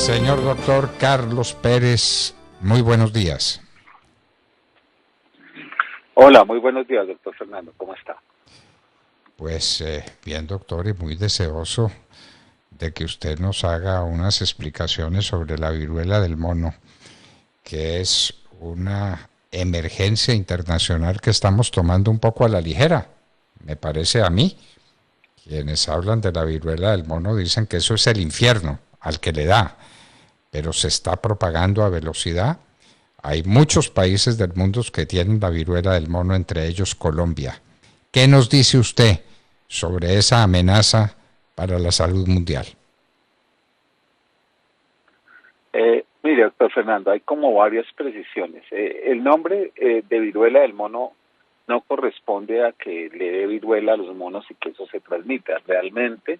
Señor doctor Carlos Pérez, muy buenos días. Hola, muy buenos días, doctor Fernando. ¿Cómo está? Pues bien, doctor, y muy deseoso de que usted nos haga unas explicaciones sobre la viruela del mono, que es una emergencia internacional que estamos tomando un poco a la ligera, me parece a mí. Quienes hablan de la viruela del mono dicen que eso es el infierno al que le da, pero se está propagando a velocidad. Hay muchos países del mundo que tienen la viruela del mono, entre ellos Colombia. ¿Qué nos dice usted sobre esa amenaza para la salud mundial? Mire, doctor Fernando, hay como varias precisiones. El nombre de viruela del mono no corresponde a que le dé viruela a los monos y que eso se transmita. Realmente,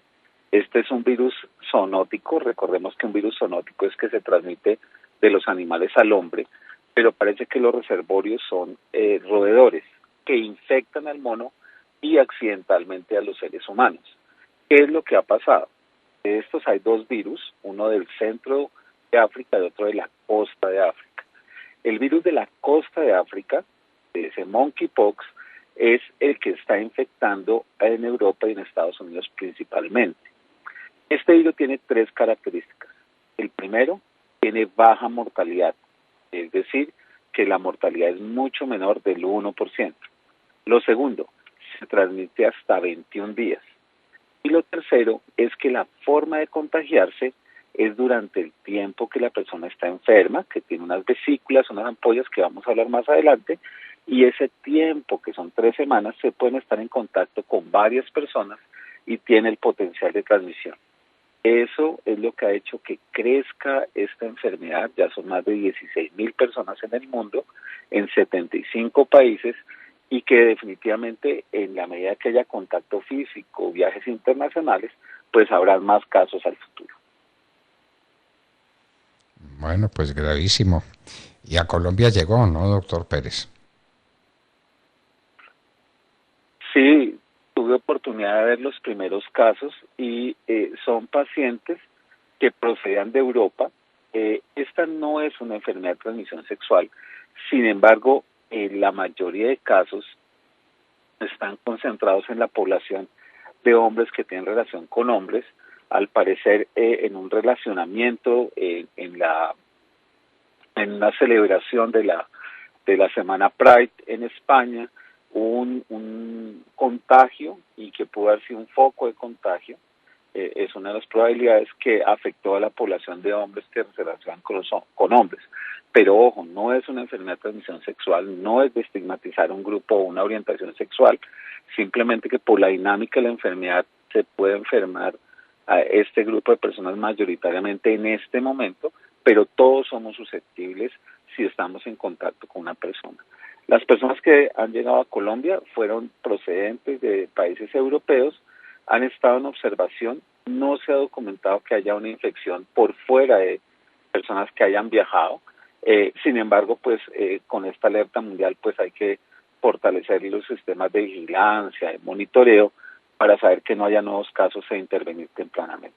este es un virus zoonótico. Recordemos que un virus zoonótico es que se transmite de los animales al hombre, pero parece que los reservorios son roedores que infectan al mono y accidentalmente a los seres humanos. ¿Qué es lo que ha pasado? De estos hay dos virus, uno del centro de África y otro de la costa de África. El virus de la costa de África, ese monkeypox, es el que está infectando en Europa y en Estados Unidos principalmente. Este virus tiene tres características. El primero, tiene baja mortalidad, es decir, que la mortalidad es mucho menor del 1%. Lo segundo, se transmite hasta 21 días. Y lo tercero es que la forma de contagiarse es durante el tiempo que la persona está enferma, que tiene unas vesículas, unas ampollas que vamos a hablar más adelante, y ese tiempo, que son 3 semanas, se pueden estar en contacto con varias personas y tiene el potencial de transmisión. Eso es lo que ha hecho que crezca esta enfermedad. Ya son más de 16,000 personas en el mundo, en 75 países, y que definitivamente en la medida que haya contacto físico, viajes internacionales, pues habrá más casos al futuro. Bueno, pues gravísimo. Y a Colombia llegó, ¿no, doctor Pérez? Sí, tuve oportunidad de ver los primeros casos y son pacientes que procedían de Europa. Esta no es una enfermedad de transmisión sexual, sin embargo, la mayoría de casos están concentrados en la población de hombres que tienen relación con hombres, al parecer en un relacionamiento, en una celebración de la Semana Pride en España, un contagio y que pudo haber sido un foco de contagio. Es una de las probabilidades que afectó a la población de hombres que se relacionan con hombres. Pero ojo, no es una enfermedad de transmisión sexual, no es de estigmatizar un grupo o una orientación sexual, simplemente que por la dinámica de la enfermedad se puede enfermar a este grupo de personas mayoritariamente en este momento, pero todos somos susceptibles si estamos en contacto con una persona. Las personas que han llegado a Colombia fueron procedentes de países europeos, han estado en observación, no se ha documentado que haya una infección por fuera de personas que hayan viajado. Sin embargo, pues con esta alerta mundial pues hay que fortalecer los sistemas de vigilancia, de monitoreo, para saber que no haya nuevos casos e intervenir tempranamente.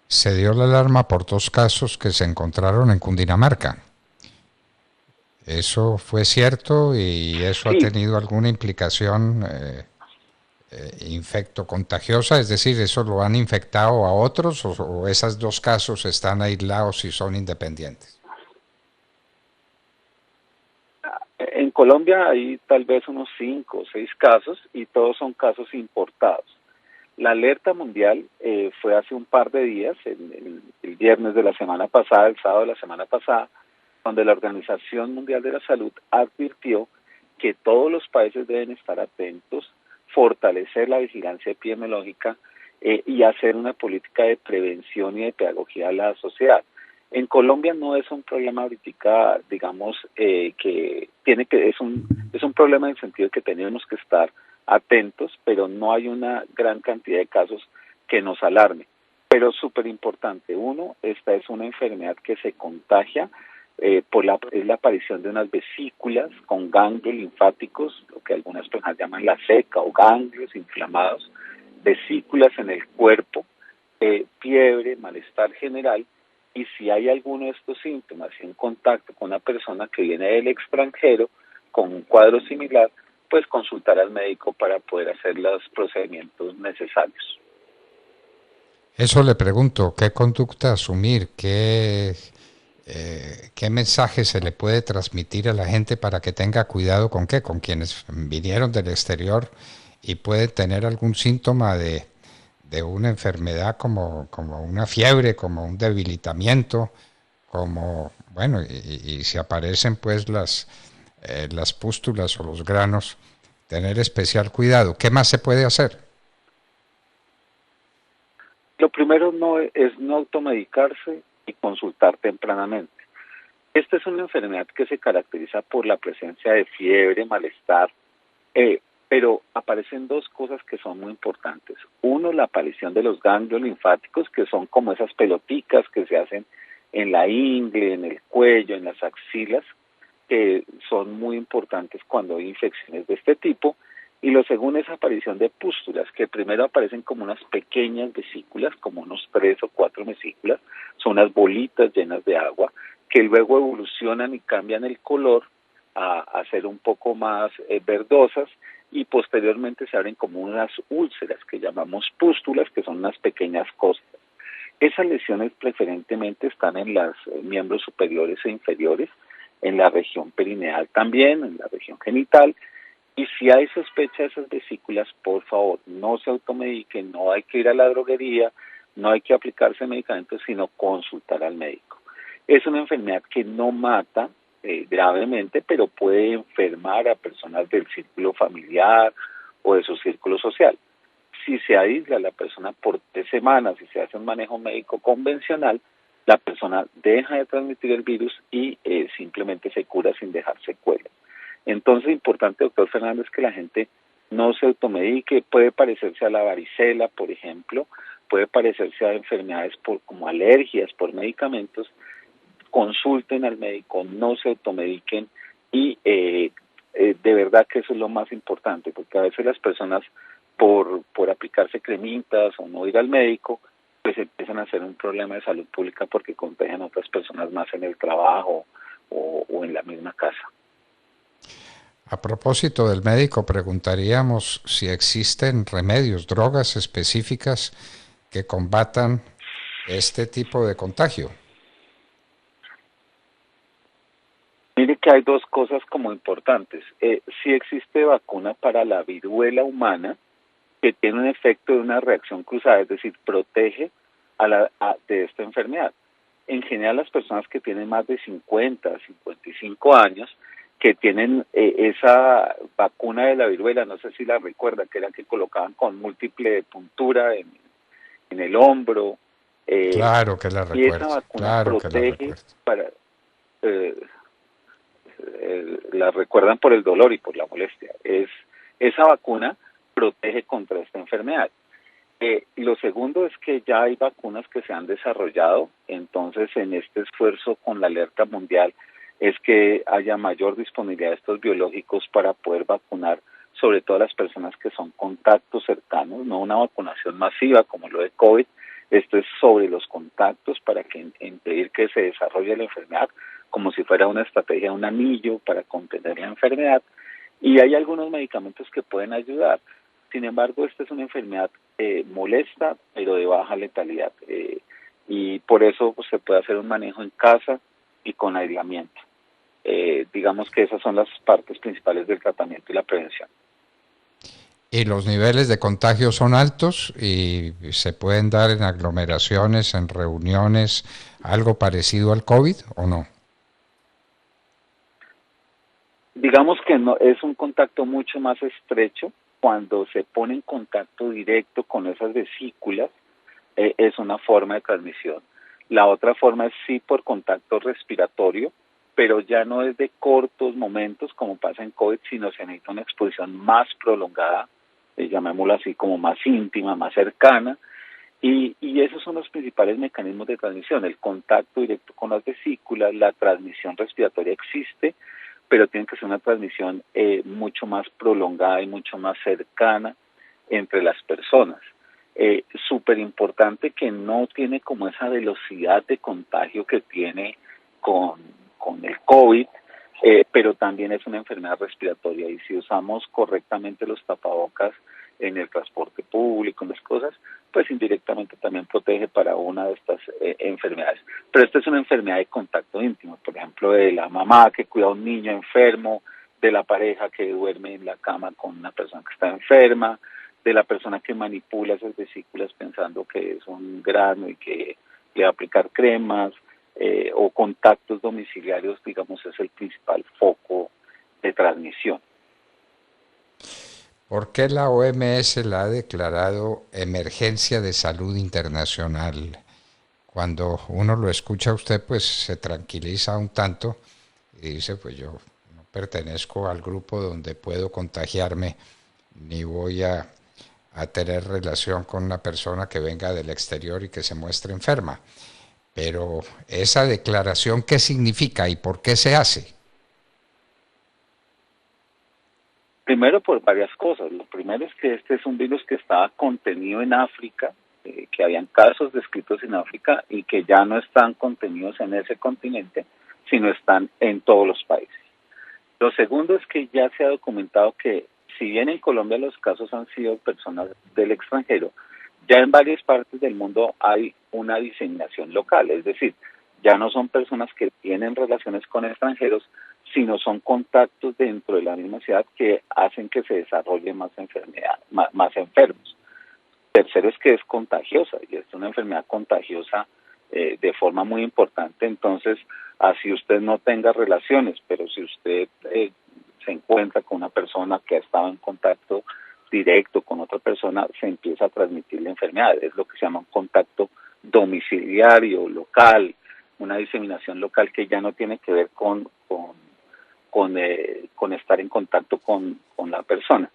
Se dio la alarma por 2 casos que se encontraron en Cundinamarca. ¿Eso fue cierto y eso ha Sí, tenido alguna implicación infecto contagiosa? Es decir, ¿eso lo han infectado a otros o esos 2 casos están aislados y son independientes? en Colombia hay tal vez unos 5 o 6 casos y todos son casos importados. La alerta mundial fue hace un par de días, el viernes de la semana pasada, el sábado de la semana pasada, donde la Organización Mundial de la Salud advirtió que todos los países deben estar atentos, fortalecer la vigilancia epidemiológica y hacer una política de prevención y de pedagogía a la sociedad. En Colombia no es un problema ahorita, digamos, que tiene que es un problema en el sentido de que tenemos que estar atentos, pero no hay una gran cantidad de casos que nos alarme. Pero súper importante, uno, esta es una enfermedad que se contagia es la aparición de unas vesículas con ganglios linfáticos, lo que algunas personas llaman la seca o ganglios inflamados, vesículas en el cuerpo fiebre, malestar general, y si hay alguno de estos síntomas en contacto con una persona que viene del extranjero con un cuadro similar, pues consultar al médico para poder hacer los procedimientos necesarios. Eso le pregunto, ¿qué conducta asumir? ¿Qué mensaje se le puede transmitir a la gente para que tenga cuidado con qué? Con quienes vinieron del exterior y pueden tener algún síntoma de una enfermedad como una fiebre, como un debilitamiento, como, bueno, y si aparecen pues las pústulas o los granos, tener especial cuidado. ¿Qué más se puede hacer? Lo primero no es no automedicarse y consultar tempranamente. Esta es una enfermedad que se caracteriza por la presencia de fiebre, malestar, pero aparecen dos cosas que son muy importantes. Uno, la aparición de los ganglios linfáticos, que son como esas peloticas que se hacen en la ingle, en el cuello, en las axilas, que son muy importantes cuando hay infecciones de este tipo. Y lo segundo es aparición de pústulas, que primero aparecen como unas pequeñas vesículas, como unos 3 o 4 vesículas, son unas bolitas llenas de agua, que luego evolucionan y cambian el color a ser un poco más verdosas, y posteriormente se abren como unas úlceras que llamamos pústulas, que son unas pequeñas costras. Esas lesiones preferentemente están en los miembros superiores e inferiores, en la región perineal también, en la región genital. Y si hay sospecha de esas vesículas, por favor, no se automediquen, no hay que ir a la droguería, no hay que aplicarse medicamentos, sino consultar al médico. Es una enfermedad que no mata gravemente, pero puede enfermar a personas del círculo familiar o de su círculo social. Si se aísla a la persona por 3 semanas y se hace un manejo médico convencional, la persona deja de transmitir el virus y simplemente se cura sin dejar secuelas. Entonces, importante, doctor Fernández, que la gente no se automedique. Puede parecerse a la varicela, por ejemplo, puede parecerse a enfermedades como alergias por medicamentos. Consulten al médico, no se automediquen, y de verdad que eso es lo más importante, porque a veces las personas por aplicarse cremitas o no ir al médico, pues empiezan a hacer un problema de salud pública porque contagian a otras personas más en el trabajo o en la misma casa. A propósito del médico, preguntaríamos si existen remedios, drogas específicas que combatan este tipo de contagio. Mire que hay dos cosas como importantes. Sí existe vacuna para la viruela humana que tiene un efecto de una reacción cruzada, es decir, protege de esta enfermedad. En general, las personas que tienen más de 50, 55 años, que tienen esa vacuna de la viruela, no sé si la recuerdan, que era que colocaban con múltiple puntura en el hombro, Claro que la y esa recuerdo, vacuna claro que la protege recuerdo. eh, la recuerdan por el dolor y por la molestia. Esa vacuna protege contra esta enfermedad. Lo segundo es que ya hay vacunas que se han desarrollado, entonces en este esfuerzo con la alerta mundial es que haya mayor disponibilidad de estos biológicos para poder vacunar sobre todo a las personas que son contactos cercanos, no una vacunación masiva como lo de COVID. Esto es sobre los contactos para impedir que se desarrolle la enfermedad, como si fuera una estrategia, un anillo para contener la enfermedad. Y hay algunos medicamentos que pueden ayudar. Sin embargo, esta es una enfermedad molesta, pero de baja letalidad. Y por eso pues, se puede hacer un manejo en casa y con aislamiento. Digamos que esas son las partes principales del tratamiento y la prevención. Y los niveles de contagio son altos y se pueden dar en aglomeraciones, en reuniones, algo parecido al COVID o no. Digamos que no es un contacto mucho más estrecho. Cuando se pone en contacto directo con esas vesículas, es una forma de transmisión. La otra forma es sí por contacto respiratorio, pero ya no es de cortos momentos como pasa en COVID, sino se necesita una exposición más prolongada, llamémoslo así, como más íntima, más cercana, y esos son los principales mecanismos de transmisión: el contacto directo con las vesículas. La transmisión respiratoria existe, pero tiene que ser una transmisión mucho más prolongada y mucho más cercana entre las personas. súper importante, que no tiene como esa velocidad de contagio que tiene con, con el COVID, pero también es una enfermedad respiratoria, y si usamos correctamente los tapabocas en el transporte público, en las cosas, pues indirectamente también protege para una de estas enfermedades. Pero esta es una enfermedad de contacto íntimo, por ejemplo, de la mamá que cuida a un niño enfermo, de la pareja que duerme en la cama con una persona que está enferma, de la persona que manipula esas vesículas pensando que es un grano y que le va a aplicar cremas, o contactos domiciliarios, digamos, es el principal foco de transmisión. ¿Por qué la OMS la ha declarado emergencia de salud internacional? Cuando uno lo escucha a usted, pues se tranquiliza un tanto y dice, pues yo no pertenezco al grupo donde puedo contagiarme, ni voy a tener relación con una persona que venga del exterior y que se muestre enferma. Pero esa declaración, ¿qué significa y por qué se hace? Primero, por varias cosas. Lo primero es que este es un virus que estaba contenido en África, que habían casos descritos en África y que ya no están contenidos en ese continente, sino están en todos los países. Lo segundo es que ya se ha documentado que, si bien en Colombia los casos han sido personas del extranjero, ya en varias partes del mundo hay una diseminación local, es decir, ya no son personas que tienen relaciones con extranjeros, sino son contactos dentro de la misma ciudad que hacen que se desarrolle más enfermedad, más enfermos. Tercero es que es contagiosa, y es una enfermedad contagiosa de forma muy importante. Entonces, así usted no tenga relaciones, pero si usted se encuentra con una persona que ha estado en contacto directo con otra persona, se empieza a transmitir la enfermedad. Es lo que se llama un contacto domiciliario, local, una diseminación local que ya no tiene que ver con estar en contacto con la persona.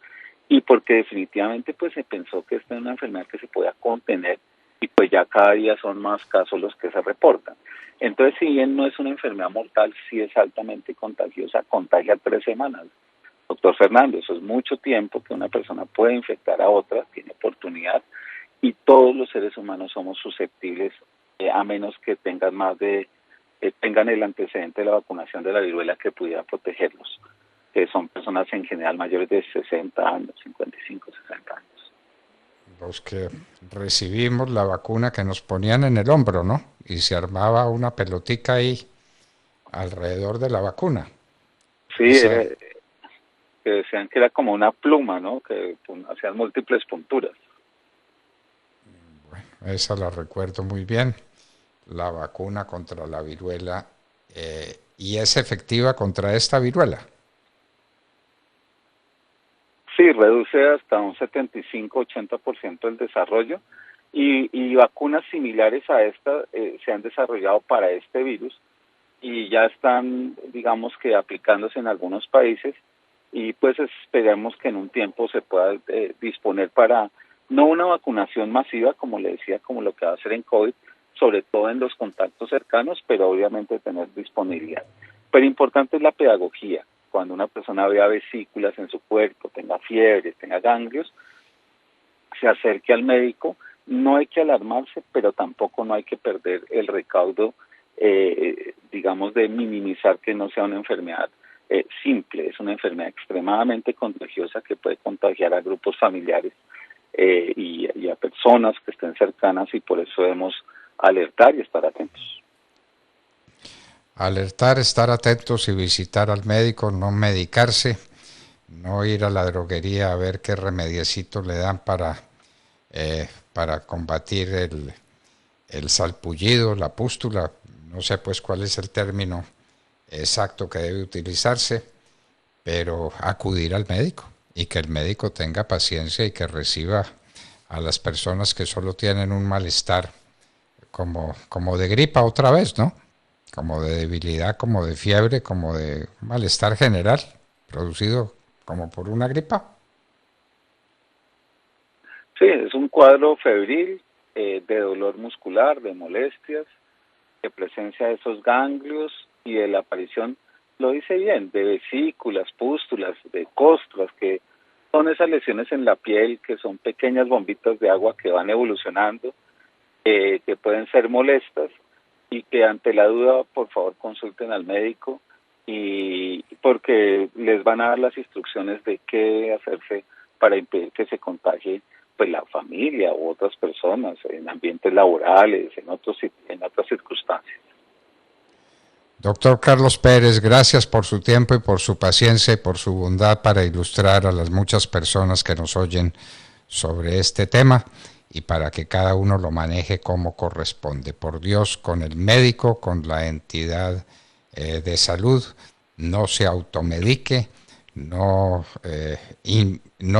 Y porque definitivamente pues se pensó que esta es una enfermedad que se podía contener, y pues ya cada día son más casos los que se reportan. Entonces, si bien no es una enfermedad mortal, sí es altamente contagiosa, contagia 3 semanas. Doctor Fernando, eso es mucho tiempo que una persona puede infectar a otra, tiene oportunidad, y todos los seres humanos somos susceptibles, a menos que tengan el antecedente de la vacunación de la viruela que pudiera protegerlos, que son personas en general mayores de 60 años, 55, 60 años. Los que recibimos la vacuna que nos ponían en el hombro, ¿no? Y se armaba una pelotica ahí alrededor de la vacuna. Sí, Esa, que decían que era como una pluma, ¿no? Que hacían múltiples punturas. esa la recuerdo muy bien, la vacuna contra la viruela, y es efectiva contra esta viruela. Sí, reduce hasta un 75-80% el desarrollo, y vacunas similares a esta se han desarrollado para este virus y ya están, digamos que aplicándose en algunos países, y pues esperemos que en un tiempo se pueda disponer para no una vacunación masiva, como le decía, como lo que va a hacer en COVID, sobre todo en los contactos cercanos, pero obviamente tener disponibilidad. Pero importante es la pedagogía. Cuando una persona vea vesículas en su cuerpo, tenga fiebre, tenga ganglios, se acerque al médico. No hay que alarmarse, pero tampoco no hay que perder el recaudo, digamos, de minimizar que no sea una enfermedad simple. Es una enfermedad extremadamente contagiosa que puede contagiar a grupos familiares, y a personas que estén cercanas, y por eso debemos alertar y estar atentos. Alertar, estar atentos y visitar al médico, no medicarse, no ir a la droguería a ver qué remediecito le dan para combatir el salpullido, la pústula, no sé pues cuál es el término exacto que debe utilizarse, pero acudir al médico y que el médico tenga paciencia y que reciba a las personas que solo tienen un malestar como de gripa otra vez, ¿no? Como de debilidad, como de fiebre, como de malestar general, producido como por una gripa. Sí, es un cuadro febril, de dolor muscular, de molestias, de presencia de esos ganglios y de la aparición, lo dice bien, de vesículas, pústulas, de costras, que Son esas lesiones en la piel que son pequeñas bombitas de agua que van evolucionando, que pueden ser molestas y que ante la duda, por favor, consulten al médico y porque les van a dar las instrucciones de qué hacerse para impedir que se contagie pues la familia u otras personas en ambientes laborales, en otras circunstancias. Doctor Carlos Pérez, gracias por su tiempo y por su paciencia y por su bondad para ilustrar a las muchas personas que nos oyen sobre este tema y para que cada uno lo maneje como corresponde. Por Dios, con el médico, con la entidad de salud, no se automedique, no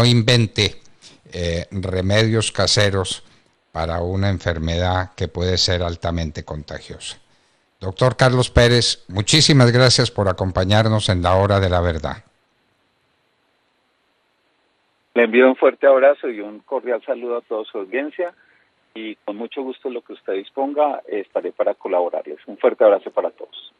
invente remedios caseros para una enfermedad que puede ser altamente contagiosa. Doctor Carlos Pérez, muchísimas gracias por acompañarnos en la hora de la verdad. Le envío un fuerte abrazo y un cordial saludo a toda su audiencia y con mucho gusto lo que usted disponga estaré para colaborarles. Un fuerte abrazo para todos.